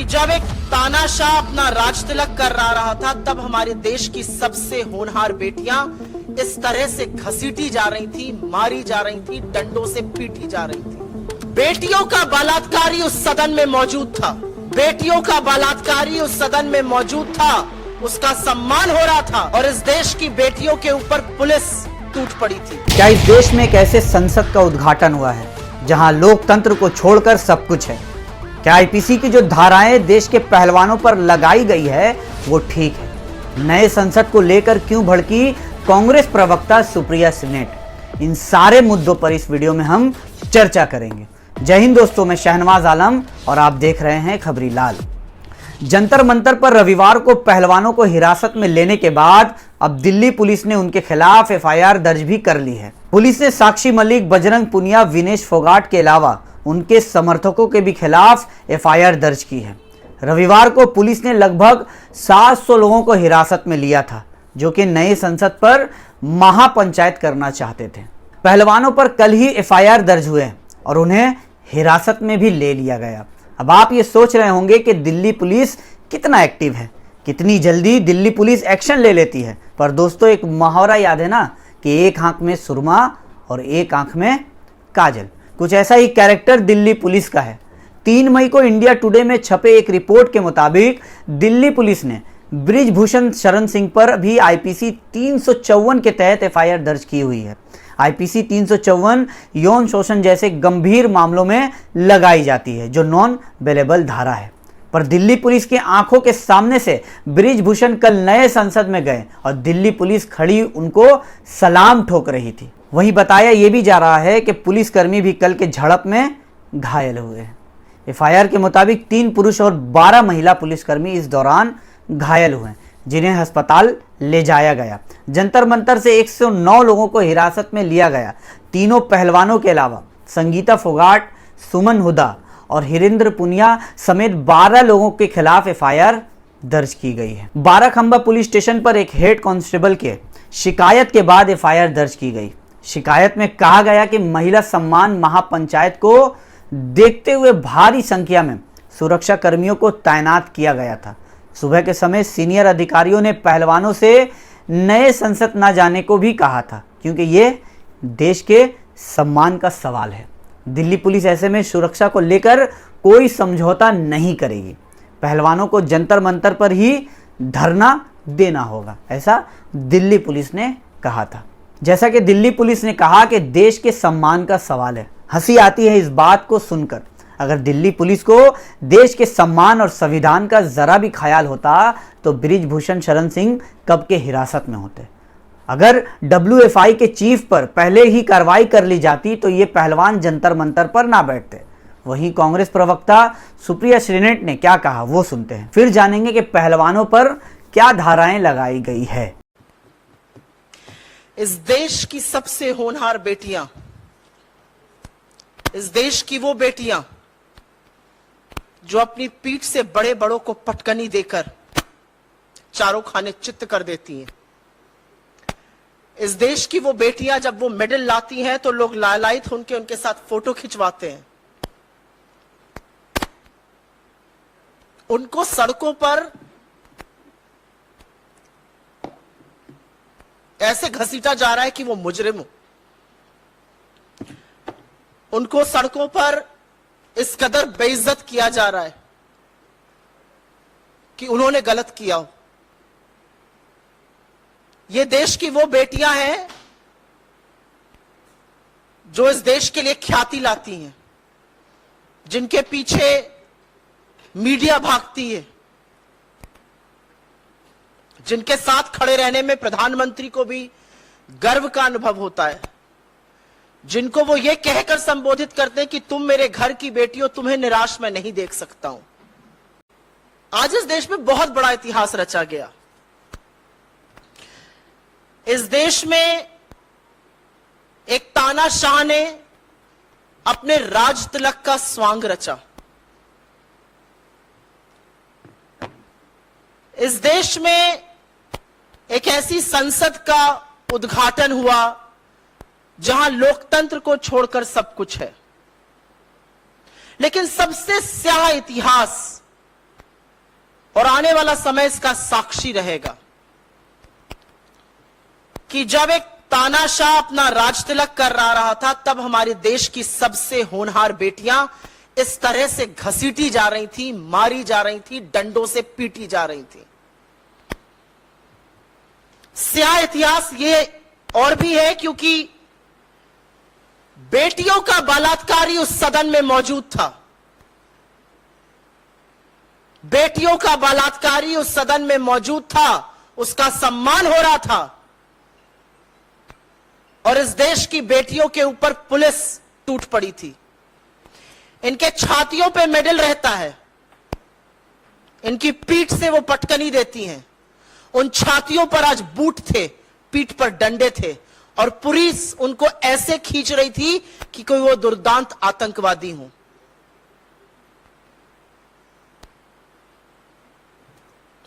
कि जब एक तानाशाह अपना राज तिलक कर रहा था, तब हमारे देश की सबसे होनहार बेटियां इस तरह से घसीटी जा रही थी, मारी जा रही थी, डंडों से पीटी जा रही थी। बेटियों का बलात्कारी उस सदन में मौजूद था, बेटियों का बलात्कारी उस सदन में मौजूद था, उसका सम्मान हो रहा था, और इस देश की बेटियों के ऊपर पुलिस टूट पड़ी थी। क्या इस देश में एक ऐसे संसद का उद्घाटन हुआ है जहां लोकतंत्र को छोड़कर सब कुछ है? क्या आईपीसी की जो धाराएं देश के पहलवानों पर लगाई गई है वो ठीक है? नए संसद को लेकर क्यों भड़की कांग्रेस प्रवक्ता सुप्रिया श्रीनेट? इन सारे मुद्दों पर इस वीडियो में हम चर्चा करेंगे। जय हिंद दोस्तों, मैं शहनवाज आलम और आप देख रहे हैं खबरी लाल। जंतर मंतर पर रविवार को पहलवानों को हिरासत में लेने के बाद अब दिल्ली पुलिस ने उनके खिलाफ एफआईआर दर्ज भी कर ली है। पुलिस ने साक्षी मलिक, बजरंग पुनिया, विनेश फोगाट के अलावा उनके समर्थकों के भी खिलाफ एफआईआर दर्ज की है। रविवार को पुलिस ने लगभग 700 लोगों को हिरासत में लिया था, जो कि नए संसद पर महापंचायत करना चाहते थे। पहलवानों पर कल ही एफआईआर दर्ज हुए और उन्हें हिरासत में भी ले लिया गया। अब आप ये सोच रहे होंगे कि दिल्ली पुलिस कितना एक्टिव है, कितनी जल्दी दिल्ली पुलिस एक्शन ले लेती है। पर दोस्तों, एक मुहावरा याद है ना कि एक आंख में सुरमा और एक आंख में काजल। कुछ ऐसा ही कैरेक्टर दिल्ली पुलिस का है। 3 मई को इंडिया टुडे में छपे एक रिपोर्ट के मुताबिक दिल्ली पुलिस ने बृजभूषण शरण सिंह पर भी आईपीसी 354 के तहत एफआईआर दर्ज की हुई है। आईपीसी 354 यौन शोषण जैसे गंभीर मामलों में लगाई जाती है, जो नॉन बेलेबल धारा है। पर दिल्ली पुलिस के आंखों के सामने से बृजभूषण कल नए संसद में गए और दिल्ली पुलिस खड़ी उनको सलाम ठोक रही थी। वहीं बताया यह भी जा रहा है कि पुलिसकर्मी भी कल के झड़प में घायल हुए हैं। एफआईआर के मुताबिक 3 पुरुष और 12 महिला पुलिसकर्मी इस दौरान घायल हुए, जिन्हें अस्पताल ले जाया गया। जंतर मंतर से 109 लोगों को हिरासत में लिया गया। तीनों पहलवानों के अलावा संगीता फोगाट, सुमन हुदा और हिरेंद्र पुनिया समेत 12 लोगों के खिलाफ एफआईआर दर्ज की गई है। 12 खंबा पुलिस स्टेशन पर एक हेड कांस्टेबल के शिकायत के बाद एफआईआर दर्ज की गई। शिकायत में कहा गया कि महिला सम्मान महापंचायत को देखते हुए भारी संख्या में सुरक्षा कर्मियों को तैनात किया गया था। सुबह के समय सीनियर अधिकारियों ने पहलवानों से नए संसद न जाने को भी कहा था, क्योंकि ये देश के सम्मान का सवाल है। दिल्ली पुलिस ऐसे में सुरक्षा को लेकर कोई समझौता नहीं करेगी। पहलवानों को जंतर मंतर पर ही धरना देना होगा, ऐसा दिल्ली पुलिस ने कहा था। जैसा कि दिल्ली पुलिस ने कहा कि देश के सम्मान का सवाल है। हंसी आती है इस बात को सुनकर। अगर दिल्ली पुलिस को देश के सम्मान और संविधान का जरा भी ख्याल होता तो बृजभूषण शरण सिंह कब के हिरासत में होते। अगर डब्ल्यूएफआई के चीफ पर पहले ही कार्रवाई कर ली जाती तो ये पहलवान जंतर मंतर पर ना बैठते। वहीं कांग्रेस प्रवक्ता सुप्रिया श्रीनेट ने क्या कहा वो सुनते हैं, फिर जानेंगे कि पहलवानों पर क्या धाराएं लगाई गई है। इस देश की सबसे होनहार बेटियां, इस देश की वो बेटियां जो अपनी पीठ से बड़े बड़ों को पटकनी देकर चारों खाने चित्त कर देती हैं। इस देश की वो बेटियां जब वो मेडल लाती हैं तो लोग लालायित होकर उनके साथ फोटो खिंचवाते हैं। उनको सड़कों पर ऐसे घसीटा जा रहा है कि वो मुजरिम हो। उनको सड़कों पर इस कदर बेइज्जत किया जा रहा है कि उन्होंने गलत किया हो। ये देश की वो बेटियां हैं जो इस देश के लिए ख्याति लाती हैं, जिनके पीछे मीडिया भागती है, जिनके साथ खड़े रहने में प्रधानमंत्री को भी गर्व का अनुभव होता है, जिनको वो ये कहकर संबोधित करते हैं कि तुम मेरे घर की बेटी हो, तुम्हें निराश मैं नहीं देख सकता हूं। आज इस देश में बहुत बड़ा इतिहास रचा गया। इस देश में एक तानाशाह ने अपने राज तिलक का स्वांग रचा। इस देश में एक ऐसी संसद का उद्घाटन हुआ जहां लोकतंत्र को छोड़कर सब कुछ है। लेकिन सबसे स्याह इतिहास और आने वाला समय इसका साक्षी रहेगा कि जब एक तानाशाह अपना राज तिलक कर रहा था, तब हमारे देश की सबसे होनहार बेटियां इस तरह से घसीटी जा रही थी, मारी जा रही थी, डंडों से पीटी जा रही थी। स्याह इतिहास ये और भी है क्योंकि बेटियों का बलात्कारी उस सदन में मौजूद था। बेटियों का बलात्कारी उस सदन में मौजूद था, उसका सम्मान हो रहा था और इस देश की बेटियों के ऊपर पुलिस टूट पड़ी थी। इनके छातियों पे मेडल रहता है, इनकी पीठ से वो पटकनी देती हैं। उन छातियों पर आज बूट थे, पीठ पर डंडे थे और पुलिस उनको ऐसे खींच रही थी कि कोई वो दुर्दांत आतंकवादी हो।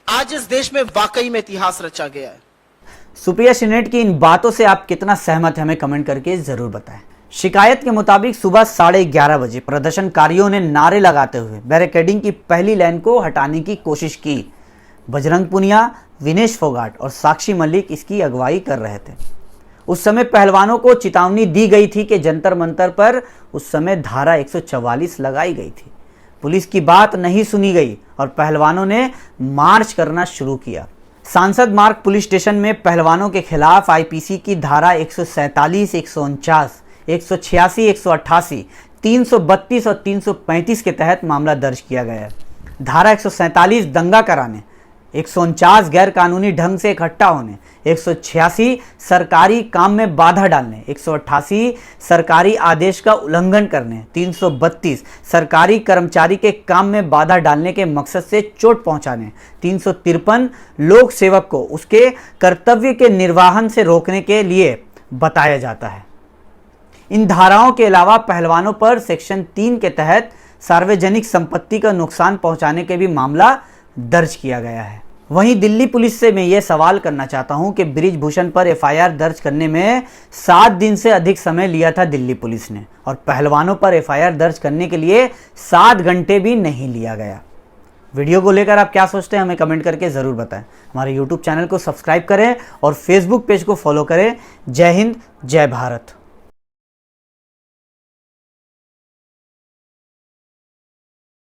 आज इस देश में वाकई में इतिहास रचा गया है। सुप्रिया श्रीनेट की इन बातों से आप कितना सहमत हैं हमें कमेंट करके जरूर बताएं। शिकायत के मुताबिक सुबह 11:30 बजे प्रदर्शनकारियों ने नारे लगाते हुए बैरिकेडिंग की पहली लाइन को हटाने की कोशिश की। बजरंग पुनिया, विनेश फोगाट और साक्षी मलिक इसकी अगुवाई कर रहे थे। उस समय पहलवानों को चेतावनी दी गई थी कि जंतर मंतर पर उस समय धारा 144 लगाई गई थी। पुलिस की बात नहीं सुनी गई और पहलवानों ने मार्च करना शुरू किया। सांसद मार्ग पुलिस स्टेशन में पहलवानों के खिलाफ आईपीसी की धारा 147, 149, 186, 188, 332 और 335 के तहत मामला दर्ज किया गया है। धारा 147 दंगा कराने, 149 गैर कानूनी ढंग से इकट्ठा होने, 186 सरकारी काम में बाधा डालने, 188 सरकारी आदेश का उल्लंघन करने, 332 सरकारी कर्मचारी के काम में बाधा डालने के मकसद से चोट पहुंचाने, 353 लोक सेवक को उसके कर्तव्य के निर्वहन से रोकने के लिए बताया जाता है। इन धाराओं के अलावा पहलवानों पर सेक्शन 3 के तहत सार्वजनिक संपत्ति का नुकसान पहुंचाने के भी मामला दर्ज किया गया है। वहीं दिल्ली पुलिस से मैं यह सवाल करना चाहता हूं कि बृजभूषण पर एफआईआर दर्ज करने में 7 दिन से अधिक समय लिया था दिल्ली पुलिस ने और पहलवानों पर एफआईआर दर्ज करने के लिए 7 घंटे भी नहीं लिया गया। वीडियो को लेकर आप क्या सोचते हैं हमें कमेंट करके जरूर बताएं। हमारे यूट्यूब चैनल को सब्सक्राइब करें और फेसबुक पेज को फॉलो करें। जय हिंद, जय भारत।